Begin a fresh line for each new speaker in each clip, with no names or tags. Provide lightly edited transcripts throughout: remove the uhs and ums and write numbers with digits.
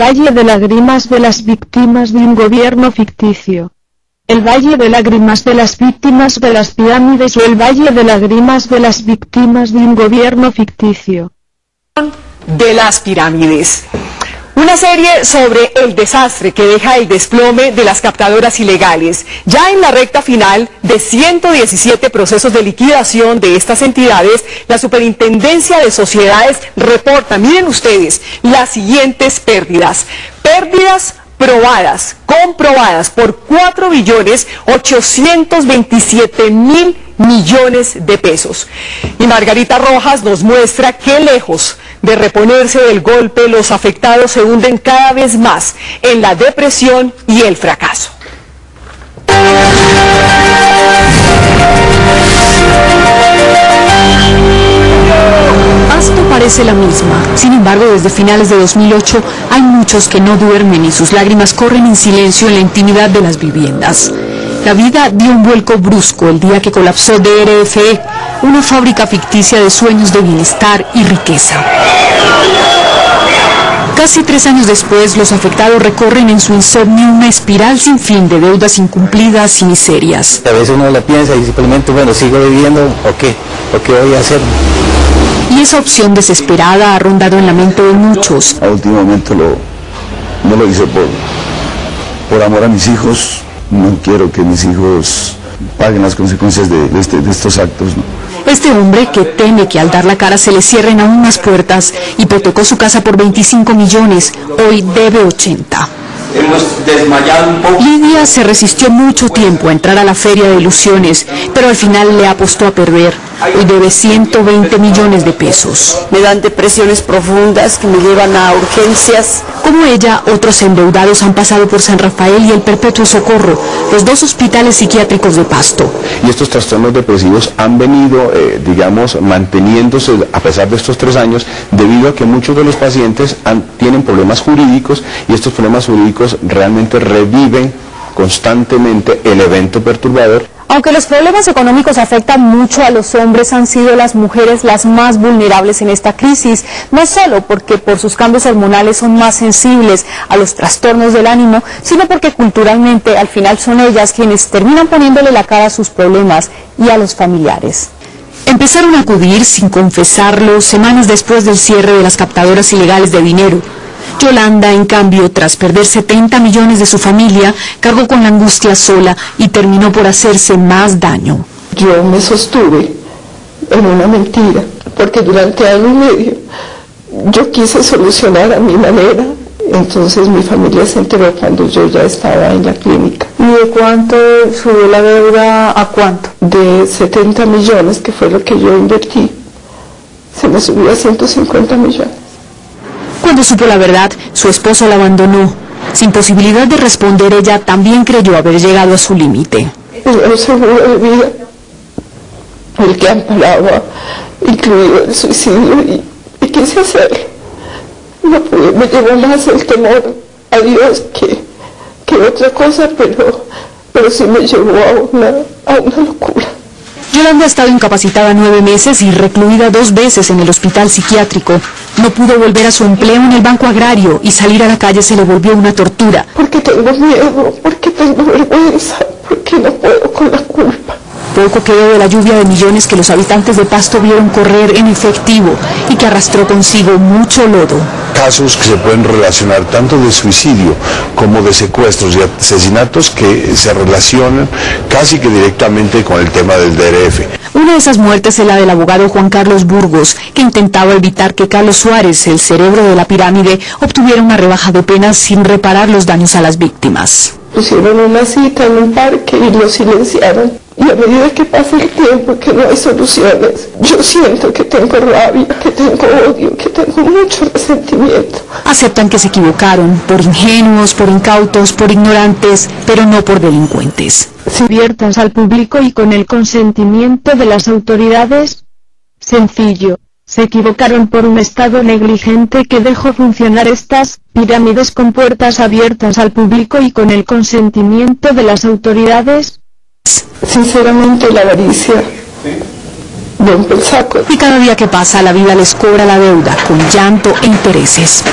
Valle de lágrimas de las víctimas de un gobierno ficticio. El Valle de lágrimas de las víctimas de las pirámides o el Valle de lágrimas de las víctimas de un gobierno ficticio.
De las pirámides. Una serie sobre el desastre que deja el desplome de las captadoras ilegales. Ya en la recta final de 117 procesos de liquidación de estas entidades, la Superintendencia de Sociedades reporta, miren ustedes, las siguientes pérdidas. Pérdidas probadas, comprobadas por 4.827.000 millones de pesos. Y Margarita Rojas nos muestra que lejos de reponerse del golpe, los afectados se hunden cada vez más en la depresión y el fracaso.
Pasto parece la misma, sin embargo desde finales de 2008 hay muchos que no duermen y sus lágrimas corren en silencio en la intimidad de las viviendas. La vida dio un vuelco brusco el día que colapsó DRFE, una fábrica ficticia de sueños de bienestar y riqueza. Casi 3 años después, los afectados recorren en su insomnio una espiral sin fin de deudas incumplidas y miserias.
A veces uno la piensa y simplemente, bueno, sigo viviendo, ¿o qué voy a hacer?
Y esa opción desesperada ha rondado en la mente de muchos.
A último momento no lo hice por amor a mis hijos. No quiero que mis hijos paguen las consecuencias de estos actos, ¿no?
Este hombre, que teme que al dar la cara se le cierren aún más puertas, hipotecó su casa por 25 millones, hoy debe 80.
Hemos desmayado un poco.
Lidia se resistió mucho tiempo a entrar a la feria de ilusiones, pero al final le apostó a perder. Hoy debe 120 millones de pesos.
Me dan depresiones profundas que me llevan a urgencias.
Como ella, otros endeudados han pasado por San Rafael y el Perpetuo Socorro, los 2 hospitales psiquiátricos de Pasto.
Y estos trastornos depresivos han venido, manteniéndose a pesar de estos 3 años, debido a que muchos de los pacientes tienen problemas jurídicos y estos problemas jurídicos realmente reviven constantemente el evento perturbador.
Aunque los problemas económicos afectan mucho a los hombres, han sido las mujeres las más vulnerables en esta crisis, no solo porque por sus cambios hormonales son más sensibles a los trastornos del ánimo, sino porque culturalmente al final son ellas quienes terminan poniéndole la cara a sus problemas y a los familiares.
Empezaron a acudir sin confesarlo semanas después del cierre de las captadoras ilegales de dinero. Yolanda, en cambio, tras perder 70 millones de su familia, cargó con la angustia sola y terminó por hacerse más daño.
Yo me sostuve en una mentira, porque durante año y medio yo quise solucionar a mi manera. Entonces mi familia se enteró cuando yo ya estaba en la clínica.
¿Y de cuánto subió la deuda a cuánto?
De 70 millones, que fue lo que yo invertí, se me subió a 150 millones.
Cuando supo la verdad, su esposo la abandonó. Sin posibilidad de responder, ella también creyó haber llegado a su límite.
El seguro de vida, el que amparaba, incluido el suicidio, y quise hacerlo. No pude, me llevó más el temor a Dios que otra cosa, pero sí me llevó a una locura.
Yolanda ha estado incapacitada 9 meses y recluida 2 veces en el hospital psiquiátrico. No pudo volver a su empleo en el Banco Agrario y salir a la calle se le volvió una tortura.
Porque tengo miedo, porque tengo vergüenza, porque no puedo con la culpa.
Poco quedó de la lluvia de millones que los habitantes de Pasto vieron correr en efectivo y que arrastró consigo mucho lodo.
Casos que se pueden relacionar tanto de suicidio como de secuestros y asesinatos que se relacionan casi que directamente con el tema del DRF.
Una de esas muertes es la del abogado Juan Carlos Burgos, que intentaba evitar que Carlos Suárez, el cerebro de la pirámide, obtuviera una rebaja de penas sin reparar los daños a las víctimas.
Pusieron una cita en un parque y lo silenciaron. Y a medida que pasa el tiempo, que no hay soluciones, yo siento que tengo rabia, que tengo odio, que tengo mucho resentimiento.
Aceptan que se equivocaron, por ingenuos, por incautos, por ignorantes, pero no por delincuentes.
Abiertas al público y con el consentimiento de las autoridades. Sencillo. Se equivocaron por un Estado negligente que dejó funcionar estas pirámides con puertas abiertas al público y con el consentimiento de las autoridades.
Sinceramente, la avaricia rompe el saco.
Y cada día que pasa, la vida les cobra la deuda con llanto e intereses.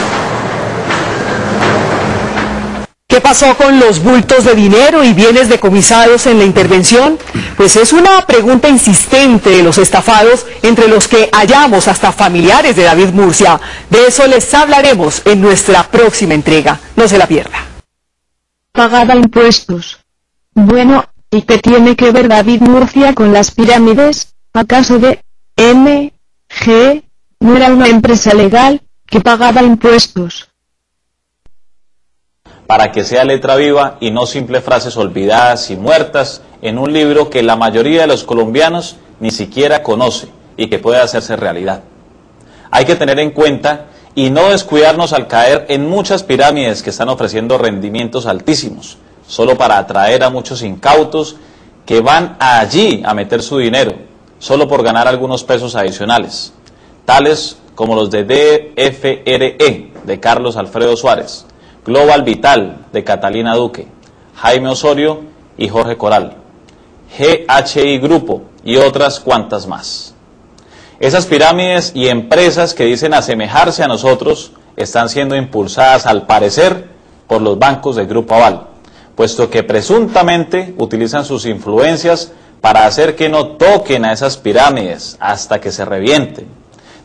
¿Qué pasó con los bultos de dinero y bienes decomisados en la intervención? Pues es una pregunta insistente de los estafados, entre los que hallamos hasta familiares de David Murcia. De eso les hablaremos en nuestra próxima entrega. No se la pierda.
Pagaba impuestos. Bueno, ¿y qué tiene que ver David Murcia con las pirámides? ¿Acaso DMG no era una empresa legal que pagaba impuestos?
Para que sea letra viva y no simples frases olvidadas y muertas en un libro que la mayoría de los colombianos ni siquiera conoce y que puede hacerse realidad. Hay que tener en cuenta y no descuidarnos al caer en muchas pirámides que están ofreciendo rendimientos altísimos, solo para atraer a muchos incautos que van allí a meter su dinero, solo por ganar algunos pesos adicionales, tales como los de DFRE de Carlos Alfredo Suárez, Global Vital de Catalina Duque, Jaime Osorio y Jorge Coral, GHI Grupo y otras cuantas más. Esas pirámides y empresas que dicen asemejarse a nosotros están siendo impulsadas al parecer por los bancos del Grupo Aval, puesto que presuntamente utilizan sus influencias para hacer que no toquen a esas pirámides hasta que se revienten.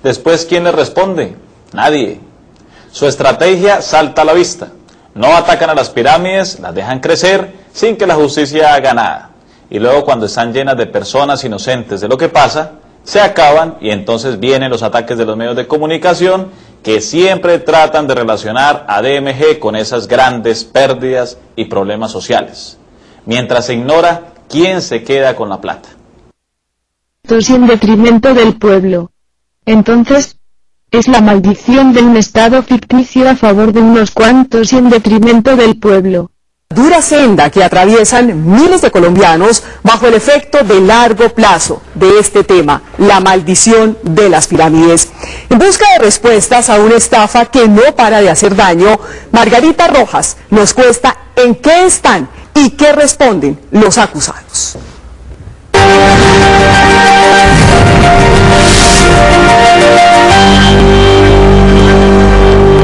Después, ¿quién les responde? Nadie. Su estrategia salta a la vista. No atacan a las pirámides, las dejan crecer sin que la justicia haga nada. Y luego, cuando están llenas de personas inocentes de lo que pasa, se acaban y entonces vienen los ataques de los medios de comunicación que siempre tratan de relacionar a DMG con esas grandes pérdidas y problemas sociales, mientras se ignora quién se queda con la plata.
En detrimento del pueblo. Entonces, es la maldición de un Estado ficticio a favor de unos cuantos y en detrimento del pueblo.
Dura senda que atraviesan miles de colombianos bajo el efecto de largo plazo de este tema, la maldición de las pirámides. En busca de respuestas a una estafa que no para de hacer daño, Margarita Rojas nos cuesta en qué están y qué responden los acusados.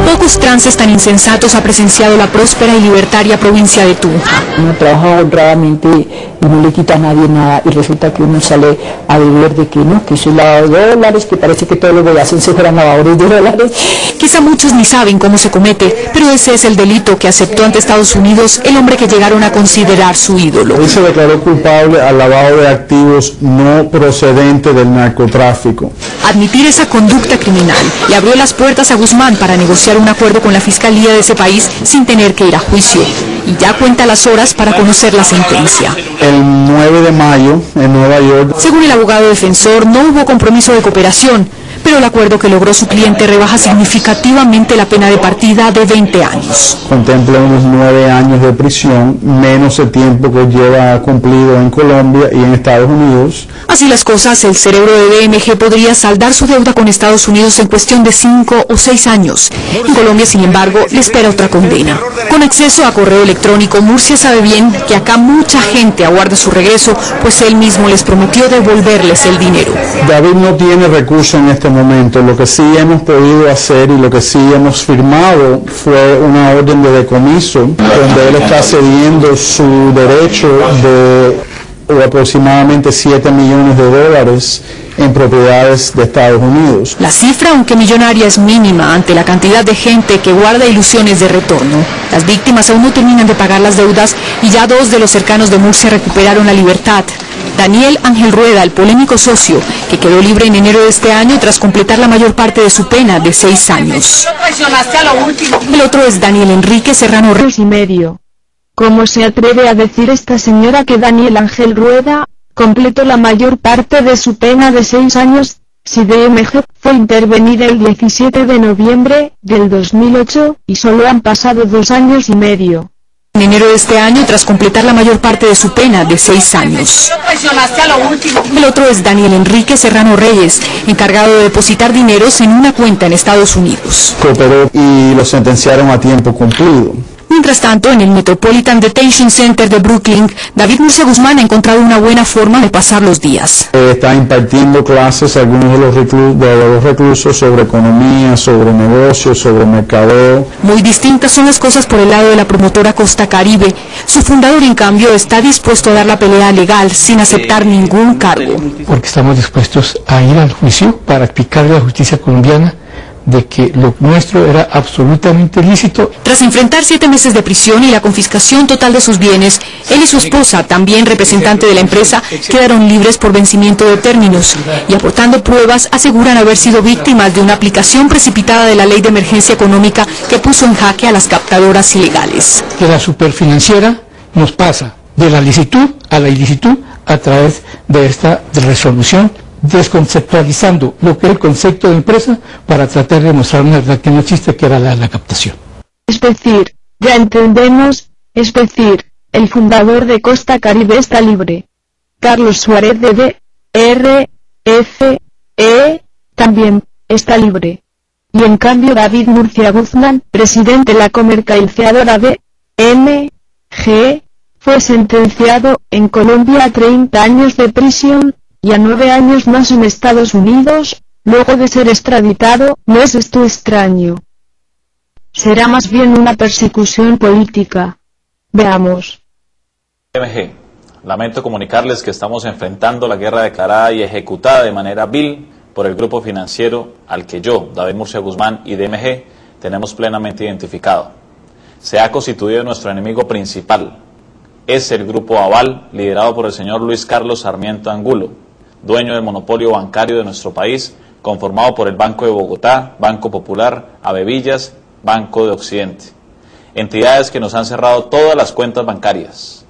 Pocos trances tan insensatos ha presenciado la próspera y libertaria provincia de Tunja.
Uno trabaja honradamente y no le quita a nadie nada y resulta que uno sale a deber de que no, que soy lavador de dólares, que parece que todos los boyacenses fueran lavadores de dólares.
Quizá muchos ni saben cómo se comete, pero ese es el delito que aceptó ante Estados Unidos el hombre que llegaron a considerar su ídolo.
Él se declaró culpable al lavado de activos no procedente del narcotráfico.
Admitir esa conducta criminal le abrió las puertas a Guzmán para negociar un acuerdo con la fiscalía de ese país sin tener que ir a juicio. Y ya cuenta las horas para conocer la sentencia.
El 9 de mayo, en Nueva York.
Según el abogado defensor, no hubo compromiso de cooperación, pero el acuerdo que logró su cliente rebaja significativamente la pena de partida de 20 años.
Contempla unos 9 años de prisión, menos el tiempo que lleva cumplido en Colombia y en Estados Unidos.
Así las cosas, el cerebro de DMG podría saldar su deuda con Estados Unidos en cuestión de 5 o 6 años. En Colombia, sin embargo, le espera otra condena. Con acceso a correo electrónico, Murcia sabe bien que acá mucha gente aguarda su regreso, pues él mismo les prometió devolverles el dinero.
David no tiene recursos en este momento. Lo que sí hemos podido hacer y lo que sí hemos firmado fue una orden de decomiso donde él está cediendo su derecho de aproximadamente $7 millones en propiedades de Estados Unidos.
La cifra, aunque millonaria, es mínima ante la cantidad de gente que guarda ilusiones de retorno. Las víctimas aún no terminan de pagar las deudas y ya 2 de los cercanos de Murcia recuperaron la libertad. Daniel Ángel Rueda, el polémico socio, que quedó libre en enero de este año tras completar la mayor parte de su pena de 6 años. El otro es Daniel Enrique Serrano Reyes.
Y medio. ¿Cómo se atreve a decir esta señora que Daniel Ángel Rueda completó la mayor parte de su pena de 6 años, si DMG fue intervenida el 17 de noviembre del 2008 y solo han pasado 2 años y medio?
En enero de este año tras completar la mayor parte de su pena de 6 años. El otro es Daniel Enrique Serrano Reyes, encargado de depositar dineros en una cuenta en Estados Unidos.
Cooperó y lo sentenciaron a tiempo cumplido.
mientras tanto, en el Metropolitan Detention Center de Brooklyn, David Murcia Guzmán ha encontrado una buena forma de pasar los días.
Está impartiendo clases a algunos de los reclusos sobre economía, sobre negocios, sobre mercadeo.
Muy distintas son las cosas por el lado de la promotora Costa Caribe. Su fundador, en cambio, está dispuesto a dar la pelea legal sin aceptar ningún cargo.
Porque estamos dispuestos a ir al juicio para explicarle a la justicia colombiana de que lo nuestro era absolutamente lícito.
Tras enfrentar 7 meses de prisión y la confiscación total de sus bienes, él y su esposa, también representante de la empresa, quedaron libres por vencimiento de términos y, aportando pruebas, aseguran haber sido víctimas de una aplicación precipitada de la ley de emergencia económica que puso en jaque a las captadoras ilegales.
Que la superfinanciera nos pasa de la licitud a la ilicitud a través de esta resolución, desconceptualizando lo que es el concepto de empresa para tratar de demostrar una verdad que no existe, que era la captación.
Es decir, ya entendemos, es decir, el fundador de Costa Caribe está libre. Carlos Suárez de DRFE también está libre. Y en cambio David Murcia Guzmán, presidente de la comercializadora BMG, fue sentenciado en Colombia a 30 años de prisión y a 9 años más en Estados Unidos, luego de ser extraditado. ¿No es esto extraño? Será más bien una persecución política. Veamos.
BMG, lamento comunicarles que estamos enfrentando la guerra declarada y ejecutada de manera vil por el grupo financiero al que yo, David Murcia Guzmán y DMG tenemos plenamente identificado. Se ha constituido nuestro enemigo principal. Es el grupo Aval, liderado por el señor Luis Carlos Sarmiento Angulo, dueño del monopolio bancario de nuestro país, conformado por el Banco de Bogotá, Banco Popular, Avevillas, Banco de Occidente. Entidades que nos han cerrado todas las cuentas bancarias.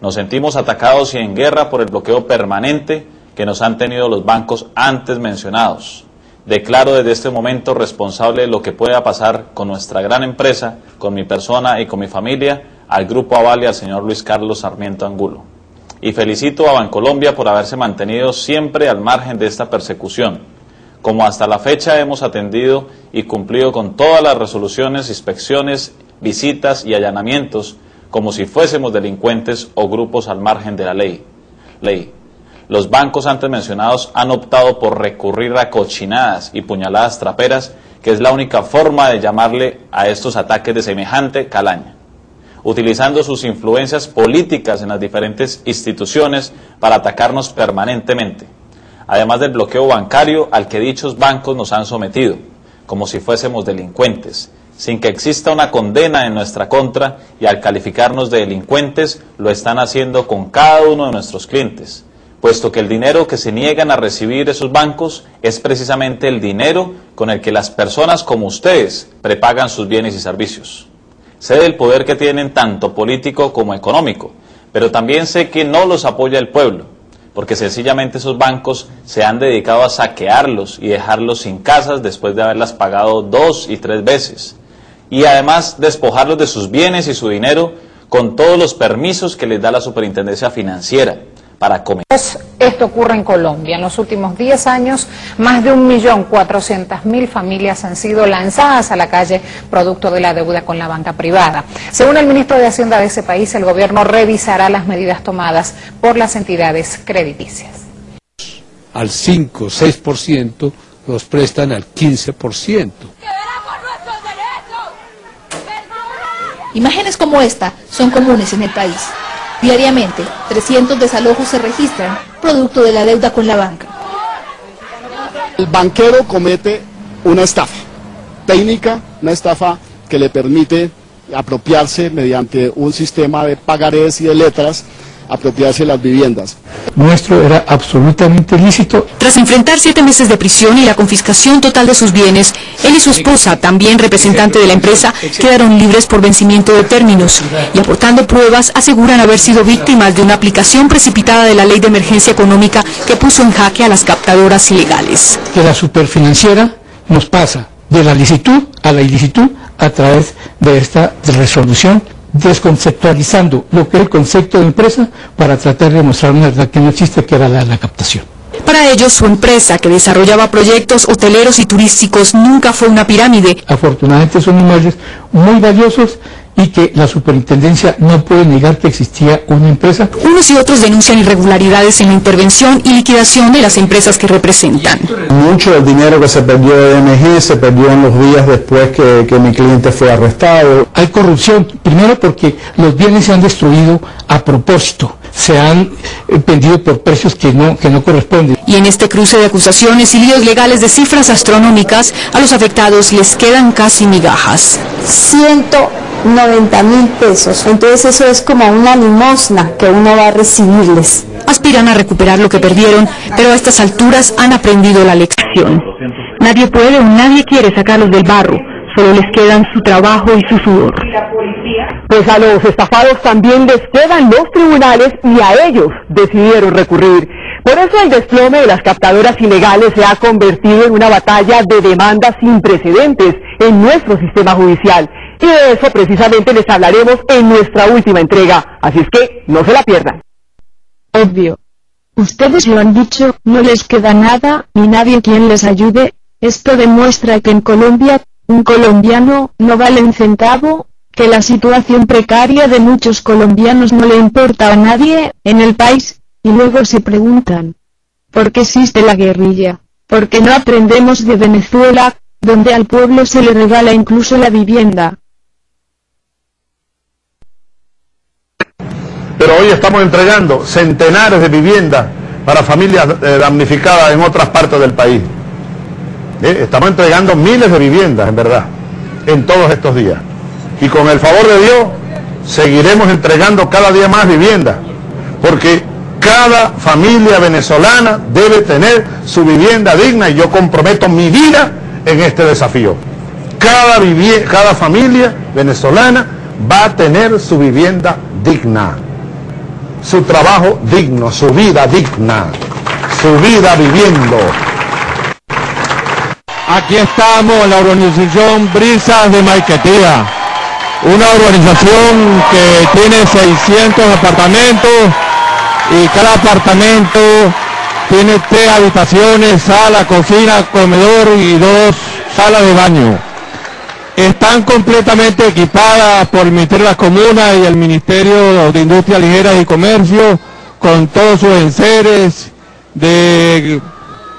Nos sentimos atacados y en guerra por el bloqueo permanente que nos han tenido los bancos antes mencionados. Declaro desde este momento responsable de lo que pueda pasar con nuestra gran empresa, con mi persona y con mi familia, al Grupo Aval y al señor Luis Carlos Sarmiento Angulo. Y felicito a Bancolombia por haberse mantenido siempre al margen de esta persecución, como hasta la fecha hemos atendido y cumplido con todas las resoluciones, inspecciones, visitas y allanamientos, como si fuésemos delincuentes o grupos al margen de la ley. Los bancos antes mencionados han optado por recurrir a cochinadas y puñaladas traperas, que es la única forma de llamarle a estos ataques de semejante calaña, utilizando sus influencias políticas en las diferentes instituciones para atacarnos permanentemente, además del bloqueo bancario al que dichos bancos nos han sometido, como si fuésemos delincuentes, sin que exista una condena en nuestra contra, y al calificarnos de delincuentes lo están haciendo con cada uno de nuestros clientes, puesto que el dinero que se niegan a recibir esos bancos es precisamente el dinero con el que las personas como ustedes prepagan sus bienes y servicios. Sé del poder que tienen tanto político como económico, pero también sé que no los apoya el pueblo, porque sencillamente esos bancos se han dedicado a saquearlos y dejarlos sin casas después de haberlas pagado 2 y 3 veces, y además despojarlos de sus bienes y su dinero con todos los permisos que les da la Superintendencia Financiera para comer.
Esto ocurre en Colombia. En los últimos 10 años, más de 1.400.000 familias han sido lanzadas a la calle producto de la deuda con la banca privada. Según el ministro de Hacienda de ese país, el gobierno revisará las medidas tomadas por las entidades crediticias.
Al 5 o 6% los prestan al 15%.
Imágenes como esta son comunes en el país. Diariamente, 300 desalojos se registran, producto de la deuda con la banca.
El banquero comete una estafa técnica, una estafa que le permite apropiarse mediante un sistema de pagarés y de letras, apropiarse de las viviendas.
Nuestro era absolutamente lícito.
Tras enfrentar 7 meses de prisión y la confiscación total de sus bienes, él y su esposa, también representante de la empresa, quedaron libres por vencimiento de términos y, aportando pruebas, aseguran haber sido víctimas de una aplicación precipitada de la ley de emergencia económica que puso en jaque a las captadoras ilegales.
Que la superfinanciera nos pasa de la licitud a la ilicitud a través de esta resolución, desconceptualizando lo que es el concepto de empresa para tratar de demostrar una verdad que no existe, que era la captación.
Para ellos, su empresa, que desarrollaba proyectos hoteleros y turísticos, nunca fue una pirámide.
Afortunadamente son inmuebles muy valiosos y que la superintendencia no puede negar que existía una empresa.
Unos y otros denuncian irregularidades en la intervención y liquidación de las empresas que representan.
Mucho del dinero que se perdió de EMG se perdió en los días después que mi cliente fue arrestado.
Hay corrupción, primero porque los bienes se han destruido a propósito, se han vendido por precios que no corresponden.
Y en este cruce de acusaciones y líos legales de cifras astronómicas, a los afectados les quedan casi migajas.
190.000 pesos, entonces eso es como una limosna que uno va a recibirles.
Aspiran a recuperar lo que perdieron, pero a estas alturas han aprendido la lección. Nadie puede o nadie quiere sacarlos del barro, solo les quedan su trabajo y su sudor.
Pues a los estafados también les quedan los tribunales y a ellos decidieron recurrir. Por eso el desplome de las captadoras ilegales se ha convertido en una batalla de demandas sin precedentes en nuestro sistema judicial. Y de eso precisamente les hablaremos en nuestra última entrega, así es que no se la pierdan.
Obvio. Ustedes lo han dicho, no les queda nada, ni nadie quien les ayude. Esto demuestra que en Colombia, un colombiano no vale un centavo, que la situación precaria de muchos colombianos no le importa a nadie en el país, y luego se preguntan, ¿por qué existe la guerrilla? ¿Por qué no aprendemos de Venezuela, donde al pueblo se le regala incluso la vivienda?
Pero hoy estamos entregando centenares de viviendas para familias damnificadas en otras partes del país. Estamos entregando miles de viviendas, en verdad, en todos estos días. Y con el favor de Dios, seguiremos entregando cada día más viviendas, porque cada familia venezolana debe tener su vivienda digna y yo comprometo mi vida en este desafío. Cada familia venezolana va a tener su vivienda digna, su trabajo digno, su vida digna, su vida viviendo.
Aquí estamos, la urbanización Brisas de Maiquetía, una urbanización que tiene 600 apartamentos y cada apartamento tiene 3 habitaciones, sala, cocina, comedor y 2 salas de baño. Están completamente equipadas por el Ministerio de las Comunas y el Ministerio de Industria Ligera y Comercio con todos sus enseres de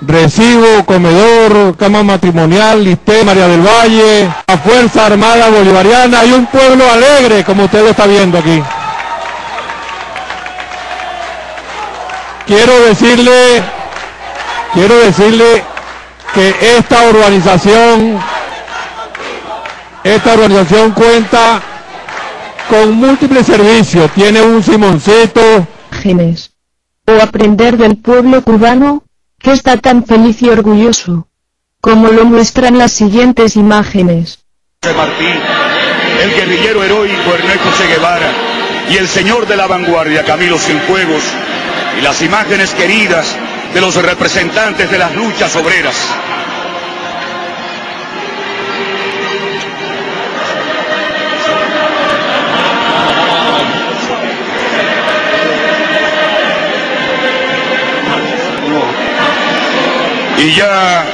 recibo, comedor, cama matrimonial, Listé, María del Valle, la Fuerza Armada Bolivariana y un pueblo alegre como usted lo está viendo aquí. Quiero decirle que esta urbanización cuenta con múltiples servicios, tiene un Simoncito.
O aprender del pueblo cubano, que está tan feliz y orgulloso, como lo muestran las siguientes imágenes.
José Martí, el guerrillero heroico Ernesto Che Guevara y el señor de la vanguardia Camilo Cienfuegos, y las imágenes queridas de los representantes de las luchas obreras. Y ya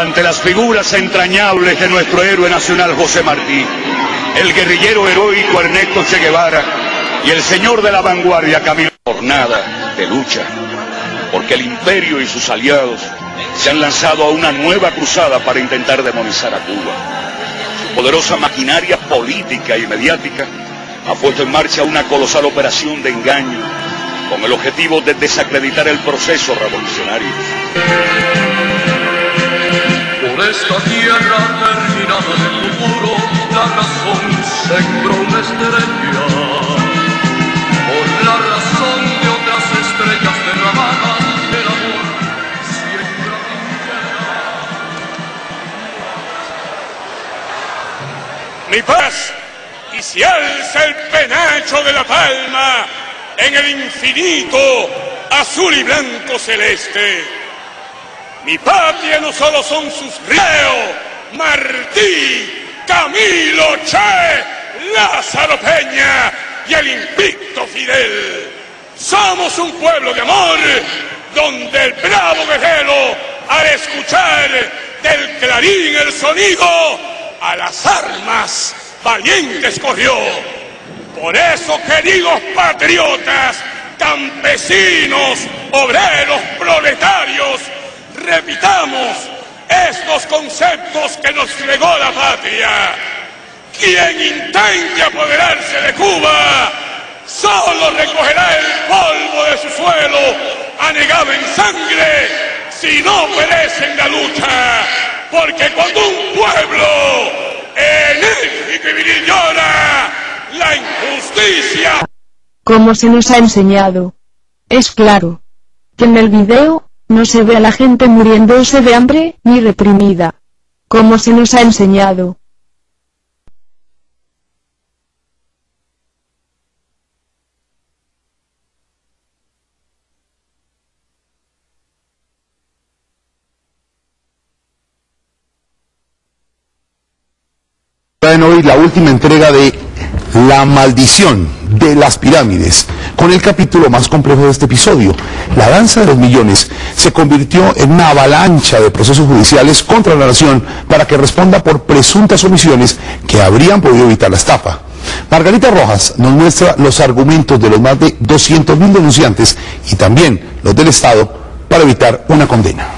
ante las figuras entrañables de nuestro héroe nacional José Martí, el guerrillero heroico Ernesto Che Guevara y el señor de la vanguardia Camilo. Jornada de lucha, porque el imperio y sus aliados se han lanzado a una nueva cruzada para intentar demonizar a Cuba. Su poderosa maquinaria política y mediática ha puesto en marcha una colosal operación de engaño con el objetivo de desacreditar el proceso revolucionario.
Por esta tierra terminada del futuro, la razón sembró una estrella. Por la razón de otras estrellas derramadas, el amor siembra mi tierra.
Mi paz, y se alza el penacho de la palma en el infinito azul y blanco celeste. Mi patria no solo son sus ríos, Martí, Camilo, Che, Lázaro Peña y el invicto Fidel. Somos un pueblo de amor, donde el bravo guerrero, al escuchar del clarín el sonido, a las armas valientes corrió. Por eso, queridos patriotas, campesinos, obreros, proletarios, repitamos estos conceptos que nos legó la patria. Quien intente apoderarse de Cuba solo recogerá el polvo de su suelo, anegado en sangre, si no perece en la lucha. Porque cuando un pueblo enérgico y viril llora, la injusticia...
Como se nos ha enseñado. Es claro que en el video no se ve a la gente muriéndose de hambre ni reprimida. Como se nos ha enseñado.
Traen hoy la última entrega de La maldición de las pirámides, con el capítulo más complejo de este episodio. La danza de los millones se convirtió en una avalancha de procesos judiciales contra la nación para que responda por presuntas omisiones que habrían podido evitar la estafa. Margarita Rojas nos muestra los argumentos de los más de 200.000 denunciantes y también los del Estado para evitar una condena.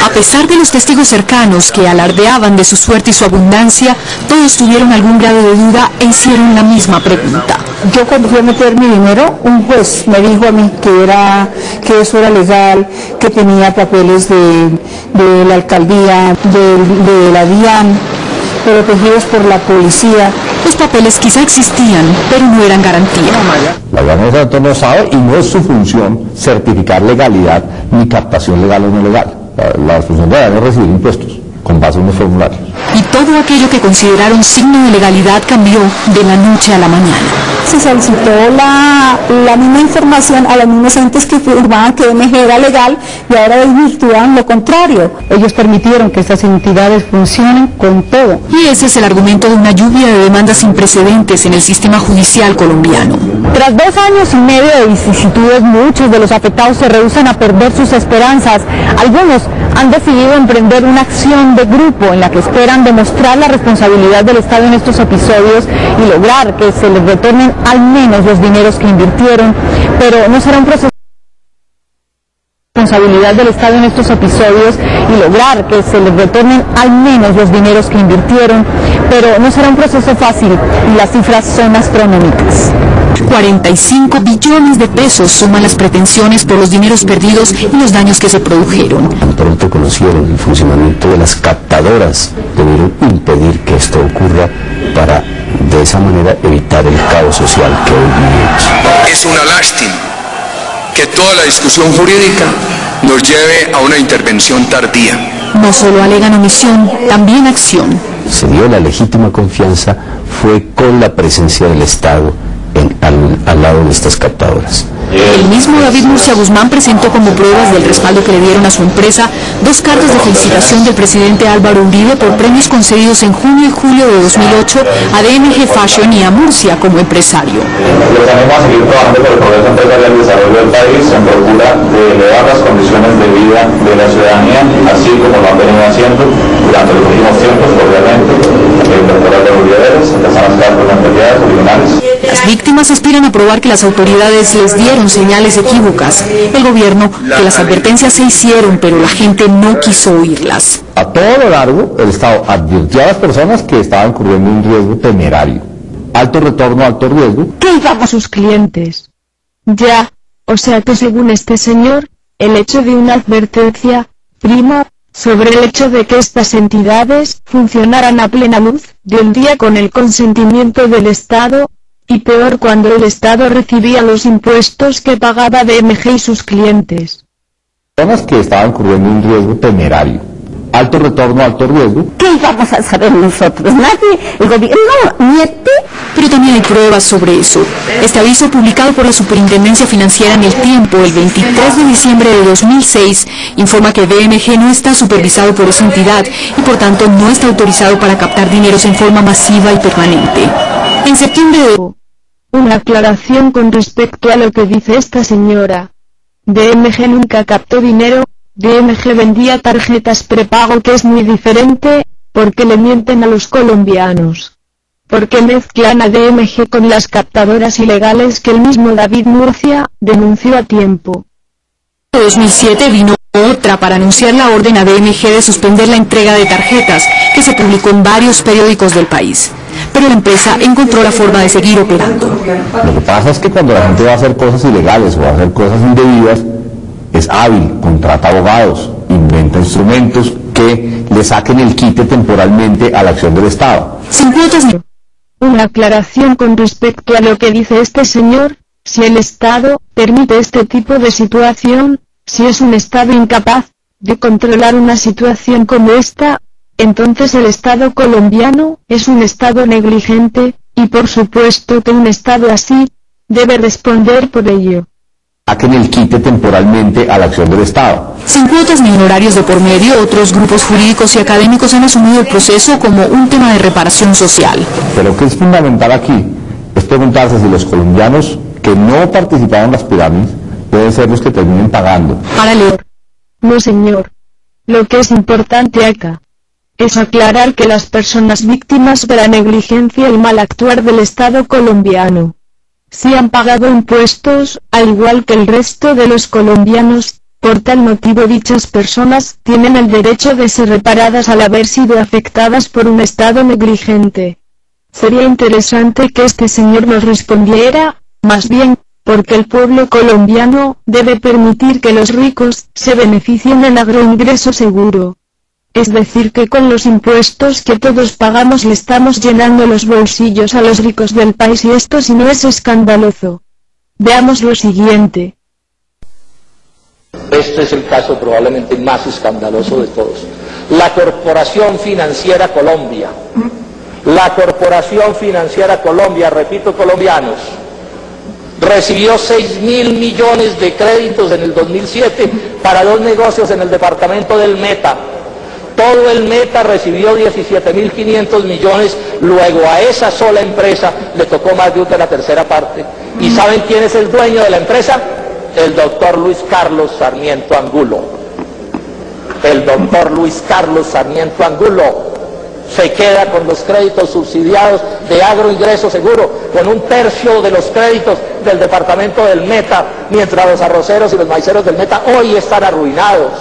A pesar de los testigos cercanos que alardeaban de su suerte y su abundancia, todos tuvieron algún grado de duda e hicieron la misma pregunta.
Yo cuando fui a meter mi dinero, un juez me dijo a mí que eso era legal, que tenía papeles de la alcaldía, de la DIAN, protegidos por la policía.
Los papeles quizá existían, pero no eran garantía.
La Organización no sabe y no es su función certificar legalidad ni captación legal o no legal. La función de es recibir impuestos con base en los formularios.
Y todo aquello que consideraron signo de legalidad cambió de la noche a la mañana.
Se solicitó la misma información a los mismos entes que afirmaban que DMG era legal y ahora desvirtúan lo contrario. Ellos permitieron que estas entidades funcionen con todo.
Y ese es el argumento de una lluvia de demandas sin precedentes en el sistema judicial colombiano.
Tras 2 años y medio de vicisitudes, muchos de los afectados se rehúsan a perder sus esperanzas. Algunos han decidido emprender una acción de grupo en la que esperan demostrar la responsabilidad del Estado en estos episodios y lograr que se les retornen al menos los dineros que invirtieron, pero no será un proceso responsabilidad del Estado en estos episodios y lograr que se les retornen al menos los dineros que invirtieron, pero no será un proceso fácil y las cifras son astronómicas.
45 billones de pesos suman las pretensiones por los dineros perdidos y los daños que se produjeron.
Tan pronto conocieron el funcionamiento de las captadoras, debieron impedir que esto ocurra para de esa manera evitar el caos social que hoy vivimos.
Es una lástima que toda la discusión jurídica nos lleve a una intervención tardía.
No solo alegan omisión, también acción.
Se dio la legítima confianza, fue con la presencia del Estado al lado de estas captadoras.
El mismo David Murcia Guzmán presentó como pruebas del respaldo que le dieron a su empresa 2 cartas de felicitación del presidente Álvaro Uribe por premios concedidos en junio y julio de 2008 a DMG Fashion y a Murcia como empresario.
Los animo a seguir trabajando por el progreso empresarial y el desarrollo del país en procura de elevar las condiciones de vida de la ciudadanía, así como lo han venido haciendo durante los últimos tiempos, obviamente, en temporadas de Uribe, en las zonas de las propiedades originales.
Las víctimas aspiran a probar que las autoridades les dieron señales equívocas. El gobierno, que las advertencias se hicieron, pero la gente no quiso oírlas.
A todo lo largo, el Estado advirtió a las personas que estaban corriendo un riesgo temerario. Alto retorno, alto riesgo.
¿Qué iban a sus clientes? Ya, o sea que según este señor, el hecho de una advertencia, prima, sobre el hecho de que estas entidades funcionaran a plena luz del día con el consentimiento del Estado, y peor cuando el Estado recibía los impuestos que pagaba DMG y sus clientes.
Personas que estaban corriendo un riesgo temerario. Alto retorno, alto riesgo.
¿Qué íbamos a saber nosotros? Nadie, el gobierno, miente.
Pero también hay pruebas sobre eso. Este aviso publicado por la Superintendencia Financiera en El Tiempo el 23 de diciembre de 2006 informa que DMG no está supervisado por esa entidad y por tanto no está autorizado para captar dineros en forma masiva y permanente. En septiembre de...
Una aclaración con respecto a lo que dice esta señora. DMG nunca captó dinero, DMG vendía tarjetas prepago, que es muy diferente, porque le mienten a los colombianos, porque mezclan a DMG con las captadoras ilegales que el mismo David Murcia denunció a tiempo.
En 2007 vino otra para anunciar la orden a DMG de suspender la entrega de tarjetas, que se publicó en varios periódicos del país. Pero la empresa encontró la forma de seguir operando.
Lo que pasa es que cuando la gente va a hacer cosas ilegales o va a hacer cosas indebidas, es hábil, contrata abogados, inventa instrumentos que le saquen el quite temporalmente a la acción del Estado.
Sin cuotas ni...
Una aclaración con respecto a lo que dice este señor: si el Estado permite este tipo de situación, si es un Estado incapaz de controlar una situación como esta, entonces el Estado colombiano es un Estado negligente, y por supuesto que un Estado así debe responder por ello.
Saquen el quite temporalmente a la acción del Estado.
Sin cuotas ni honorarios de por medio, otros grupos jurídicos y académicos han asumido el proceso como un tema de reparación social.
Pero lo que es fundamental aquí es preguntarse si los colombianos que no participaron en las pirámides deben ser los que terminen pagando.
Para leer.
No, señor. Lo que es importante acá es aclarar que las personas víctimas de la negligencia y mal actuar del Estado colombiano sí han pagado impuestos, al igual que el resto de los colombianos. Por tal motivo dichas personas tienen el derecho de ser reparadas al haber sido afectadas por un Estado negligente. Sería interesante que este señor nos respondiera, más bien, porque el pueblo colombiano debe permitir que los ricos se beneficien del agroingreso seguro. Es decir, que con los impuestos que todos pagamos le estamos llenando los bolsillos a los ricos del país, y esto si no es escandaloso. Veamos lo siguiente.
Este es el caso probablemente más escandaloso de todos. La Corporación Financiera Colombia. La Corporación Financiera Colombia, repito, colombianos, recibió 6.000 millones de créditos en el 2007 para 2 negocios en el departamento del Meta. Todo el Meta recibió 17.500 millones, luego a esa sola empresa le tocó más de la tercera parte. ¿Y saben quién es el dueño de la empresa? El doctor Luis Carlos Sarmiento Angulo. El doctor Luis Carlos Sarmiento Angulo se queda con los créditos subsidiados de agroingreso seguro, con 1/3 de los créditos del departamento del Meta, mientras los arroceros y los maiceros del Meta hoy están arruinados,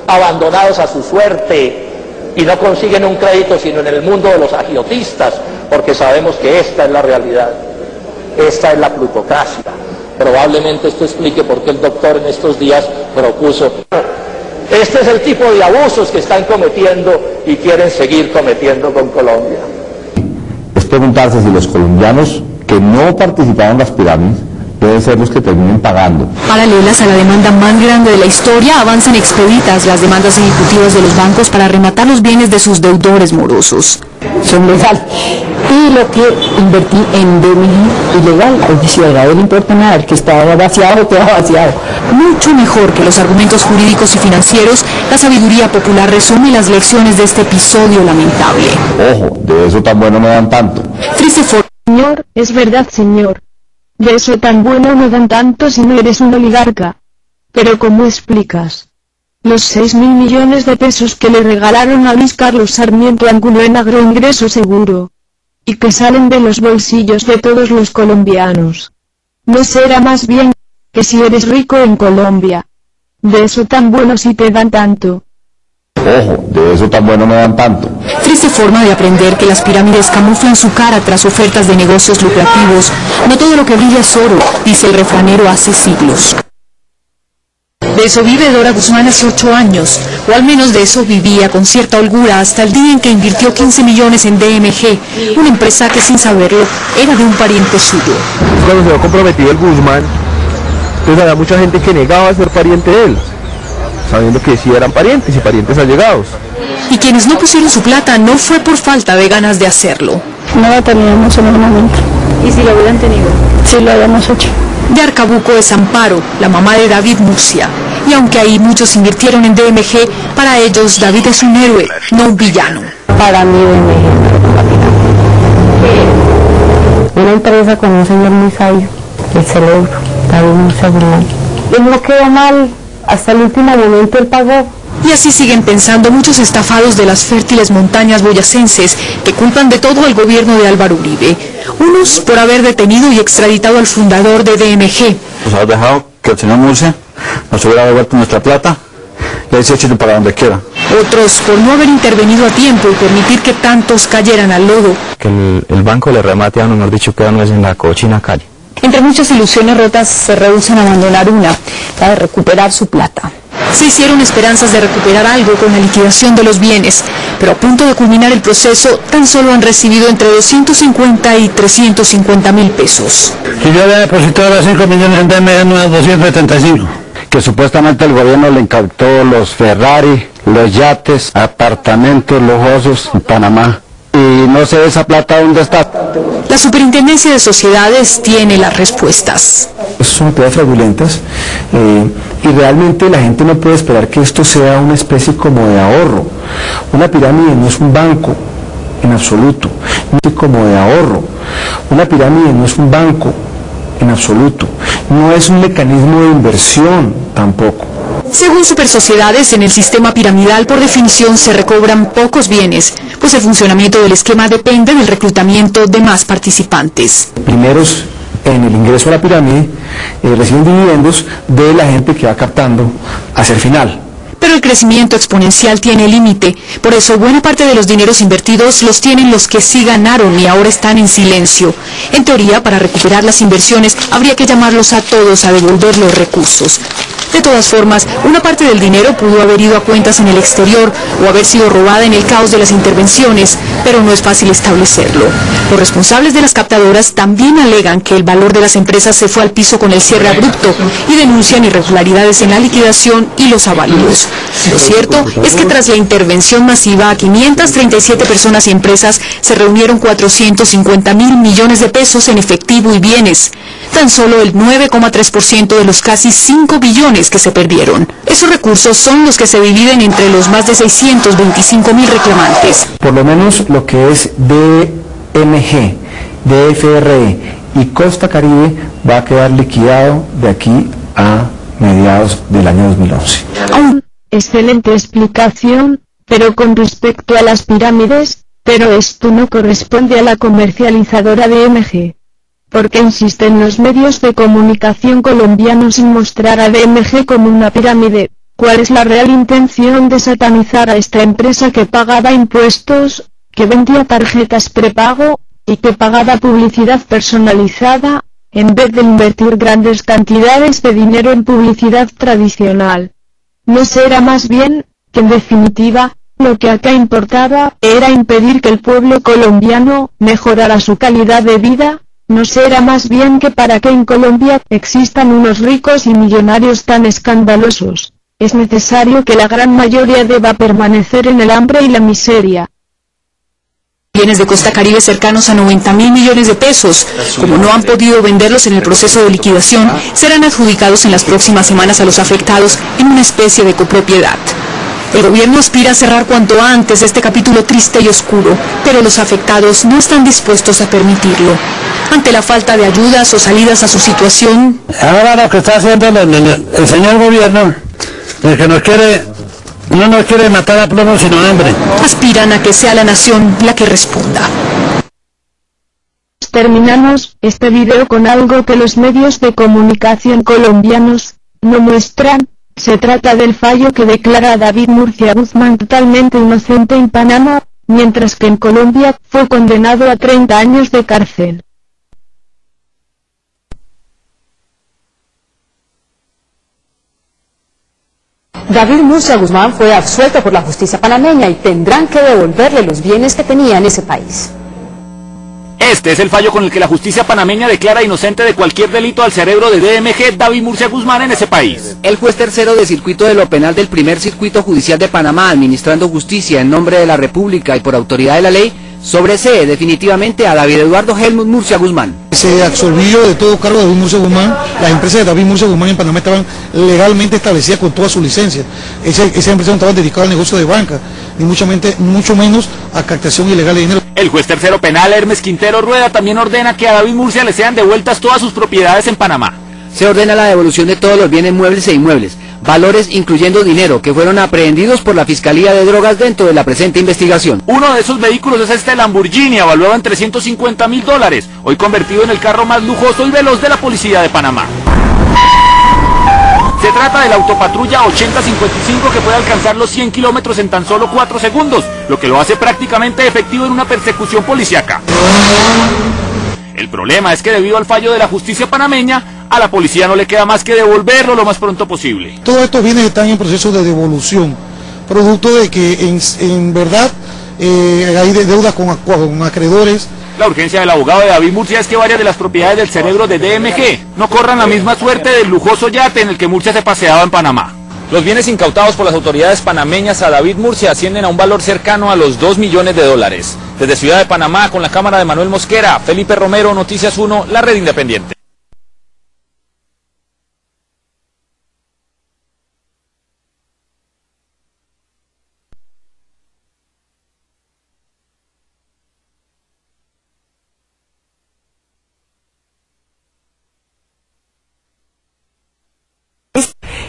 abandonados a su suerte, y no consiguen un crédito sino en el mundo de los agiotistas, porque sabemos que esta es la realidad, esta es la plutocracia. Probablemente esto explique por qué el doctor en estos días propuso. Este es el tipo de abusos que están cometiendo y quieren seguir cometiendo con Colombia.
Es preguntarse si los colombianos que no participaron en las pirámides deben ser los que terminen pagando.
Paralelas a la demanda más grande de la historia, avanzan expeditas las demandas ejecutivas de los bancos para rematar los bienes de sus deudores morosos.
Son legales. Y lo que invertí en DMG ilegal, es decir, a él no importa nada, el que estaba vaciado, queda vaciado.
Mucho mejor que los argumentos jurídicos y financieros, la sabiduría popular resume las lecciones de este episodio lamentable.
Ojo, de eso tan bueno no dan tanto.
Triste
Señor, es verdad, señor. De eso tan bueno no dan tanto si no eres un oligarca. Pero ¿cómo explicas los 6.000 millones de pesos que le regalaron a Luis Carlos Sarmiento Angulo en agroingreso seguro, y que salen de los bolsillos de todos los colombianos? ¿No será más bien que si eres rico en Colombia, de eso tan bueno si te dan tanto?
Ojo, de eso tan bueno no dan tanto.
Triste forma de aprender que las pirámides camuflan su cara tras ofertas de negocios lucrativos. No todo lo que brilla es oro, dice el refranero hace siglos. De eso vive Dora Guzmán hace 8 años, o al menos de eso vivía con cierta holgura hasta el día en que invirtió 15 millones en DMG, una empresa que sin saberlo era de un pariente suyo.
Cuando se vio comprometido el Guzmán, entonces había mucha gente que negaba ser pariente de él, sabiendo que sí eran parientes y parientes allegados.
Y quienes no pusieron su plata no fue por falta de ganas de hacerlo.
No la teníamos en el momento.
¿Y si lo hubieran tenido?
Sí, lo habíamos hecho.
De Arcabuco es Amparo, la mamá de David Murcia. Y aunque ahí muchos invirtieron en DMG, para ellos David es un héroe, no un villano.
Para mí DMG, una empresa con un señor muy sabio, el cerebro, David Murcia Guzmán. Él no quedó mal, hasta el último momento él pagó
Y así siguen pensando muchos estafados de las fértiles montañas boyacenses que culpan de todo al gobierno de Álvaro Uribe. Unos por haber detenido y extraditado al fundador de DMG.
Pues haber dejado que el señor Murcia nos hubiera devuelto nuestra plata y ahí se eche para donde quiera.
Otros por no haber intervenido a tiempo y permitir que tantos cayeran al lodo.
Que el banco le remate a uno, mejor dicho, que no es en la cochina calle.
Entre muchas ilusiones rotas se rehusan a abandonar una, la de recuperar su plata.
Se hicieron esperanzas de recuperar algo con la liquidación de los bienes, pero a punto de culminar el proceso, tan solo han recibido entre 250 y 350 mil pesos.
Si yo había depositado los 5 millones, entonces me dan unos 275.
Que supuestamente el gobierno le incautó los Ferrari, los yates, apartamentos lujosos en Panamá. Y no sé esa plata dónde está.
La Superintendencia de Sociedades tiene las respuestas.
Son actividades fraudulentas y realmente la gente no puede esperar que esto sea una especie como de ahorro. Una pirámide no es un banco en absoluto, no es como de ahorro. Una pirámide no es un banco en absoluto, no es un mecanismo de inversión tampoco.
Según Supersociedades, en el sistema piramidal por definición se recobran pocos bienes, pues el funcionamiento del esquema depende del reclutamiento de más participantes.
Primeros en el ingreso a la pirámide reciben dividendos de la gente que va captando hacia el final.
Pero el crecimiento exponencial tiene límite, por eso buena parte de los dineros invertidos los tienen los que sí ganaron y ahora están en silencio. En teoría, para recuperar las inversiones, habría que llamarlos a todos a devolver los recursos. De todas formas, una parte del dinero pudo haber ido a cuentas en el exterior o haber sido robada en el caos de las intervenciones, pero no es fácil establecerlo. Los responsables de las captadoras también alegan que el valor de las empresas se fue al piso con el cierre abrupto y denuncian irregularidades en la liquidación y los avalios. Lo cierto es que tras la intervención masiva a 537 personas y empresas se reunieron 450.000 millones de pesos en efectivo y bienes. Tan solo el 9,3% de los casi 5 billones que se perdieron. Esos recursos son los que se dividen entre los más de 625.000 reclamantes.
Por lo menos lo que es DMG, DFRE y Costa Caribe va a quedar liquidado de aquí a mediados del año 2011.
Excelente explicación, pero con respecto a las pirámides, pero esto no corresponde a la comercializadora DMG. Porque insisten los medios de comunicación colombianos en mostrar a DMG como una pirámide. ¿Cuál es la real intención de satanizar a esta empresa que pagaba impuestos, que vendía tarjetas prepago, y que pagaba publicidad personalizada, en vez de invertir grandes cantidades de dinero en publicidad tradicional? ¿No será más bien, que en definitiva, lo que acá importaba, era impedir que el pueblo colombiano mejorara su calidad de vida? ¿No será más bien que para que en Colombia existan unos ricos y millonarios tan escandalosos, es necesario que la gran mayoría deba permanecer en el hambre y la miseria?
Bienes de Costa Caribe cercanos a 90.000 millones de pesos. Como no han podido venderlos en el proceso de liquidación, serán adjudicados en las próximas semanas a los afectados en una especie de copropiedad. El gobierno aspira a cerrar cuanto antes este capítulo triste y oscuro, pero los afectados no están dispuestos a permitirlo. Ante la falta de ayudas o salidas a su situación...
Ahora lo que está haciendo el señor gobierno, el que no nos quiere matar a plomo sino hambre.
Aspiran a que sea la nación la que responda.
Terminamos este video con algo que los medios de comunicación colombianos no muestran. Se trata del fallo que declara a David Murcia Guzmán totalmente inocente en Panamá, mientras que en Colombia fue condenado a 30 años de cárcel.
David Murcia Guzmán fue absuelto por la justicia panameña y tendrán que devolverle los bienes que tenía en ese país.
Este es el fallo con el que la justicia panameña declara inocente de cualquier delito al cerebro de DMG David Murcia Guzmán en ese país.
El juez tercero de circuito de lo penal del primer circuito judicial de Panamá, administrando justicia en nombre de la República y por autoridad de la ley, sobresee definitivamente a David Eduardo Helmut Murcia Guzmán.
Se absolvió de todo cargo de David Murcia Guzmán. Las empresas de David Murcia Guzmán en Panamá estaban legalmente establecidas con todas sus licencias. Esas empresas no estaban dedicadas al negocio de banca, ni mucho menos a captación ilegal de dinero.
El juez tercero penal Hermes Quintero Rueda también ordena que a David Murcia le sean devueltas todas sus propiedades en Panamá.
Se ordena la devolución de todos los bienes muebles e inmuebles, valores incluyendo dinero que fueron aprehendidos por la Fiscalía de Drogas dentro de la presente investigación.
Uno de esos vehículos es este Lamborghini, evaluado en $350.000, hoy convertido en el carro más lujoso y veloz de la policía de Panamá. Se trata del autopatrulla 8055 que puede alcanzar los 100 kilómetros en tan solo 4 segundos, lo que lo hace prácticamente efectivo en una persecución policíaca. El problema es que debido al fallo de la justicia panameña, a la policía no le queda más que devolverlo lo más pronto posible.
Todos estos bienes están en proceso de devolución, producto de que en verdad hay deudas con acreedores.
La urgencia del abogado de David Murcia es que varias de las propiedades del cerebro de DMG no corran la misma suerte del lujoso yate en el que Murcia se paseaba en Panamá.
Los bienes incautados por las autoridades panameñas a David Murcia ascienden a un valor cercano a los $2 millones. Desde Ciudad de Panamá, con la cámara de Manuel Mosquera, Felipe Romero, Noticias 1, la red independiente.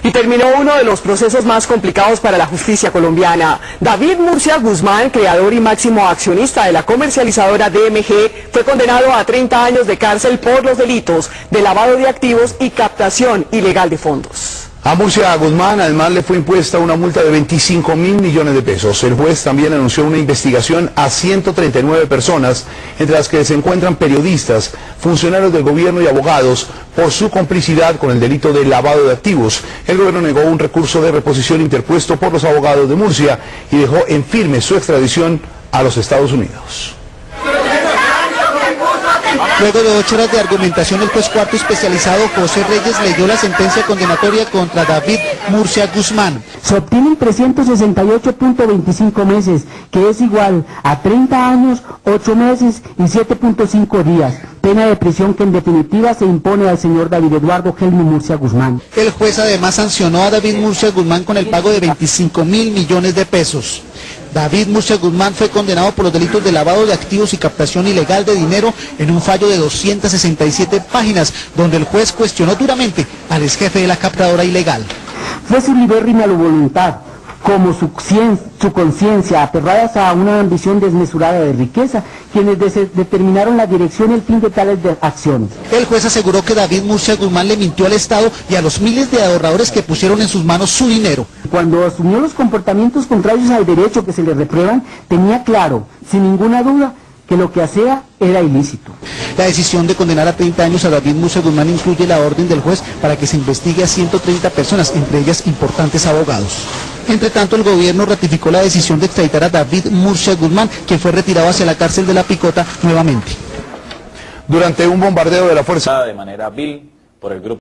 Y terminó uno de los procesos más complicados para la justicia colombiana. David Murcia Guzmán, creador y máximo accionista de la comercializadora DMG, fue condenado a 30 años de cárcel por los delitos de lavado de activos y captación ilegal de fondos.
A Murcia Guzmán además le fue impuesta una multa de 25.000 millones de pesos. El juez también anunció una investigación a 139 personas, entre las que se encuentran periodistas, funcionarios del gobierno y abogados, por su complicidad con el delito de lavado de activos. El gobierno negó un recurso de reposición interpuesto por los abogados de Murcia y dejó en firme su extradición a los Estados Unidos.
Luego de 8 horas de argumentación, el juez cuarto especializado José Reyes leyó la sentencia condenatoria contra David Murcia Guzmán.
Se obtienen 368.25 meses, que es igual a 30 años, 8 meses y 7.5 días. Pena de prisión que en definitiva se impone al señor David Eduardo Helmi Murcia Guzmán.
El juez además sancionó a David Murcia Guzmán con el pago de 25.000 millones de pesos. David Murcia Guzmán fue condenado por los delitos de lavado de activos y captación ilegal de dinero en un fallo de 267 páginas, donde el juez cuestionó duramente al ex jefe de la captadora ilegal.
Fue su libérrima voluntad, como su conciencia, aferradas a una ambición desmesurada de riqueza, quienes determinaron la dirección y el fin de tales acciones.
El juez aseguró que David Murcia Guzmán le mintió al Estado y a los miles de ahorradores que pusieron en sus manos su dinero.
Cuando asumió los comportamientos contrarios al derecho que se le reprueban, tenía claro, sin ninguna duda, que lo que hacía era ilícito.
La decisión de condenar a 30 años a David Murcia Guzmán incluye la orden del juez para que se investigue a 130 personas, entre ellas importantes abogados. Entre tanto, el gobierno ratificó la decisión de extraditar a David Murcia Guzmán, quien fue retirado hacia la cárcel de La Picota nuevamente.
Durante un bombardeo de la fuerza
de manera vil por el grupo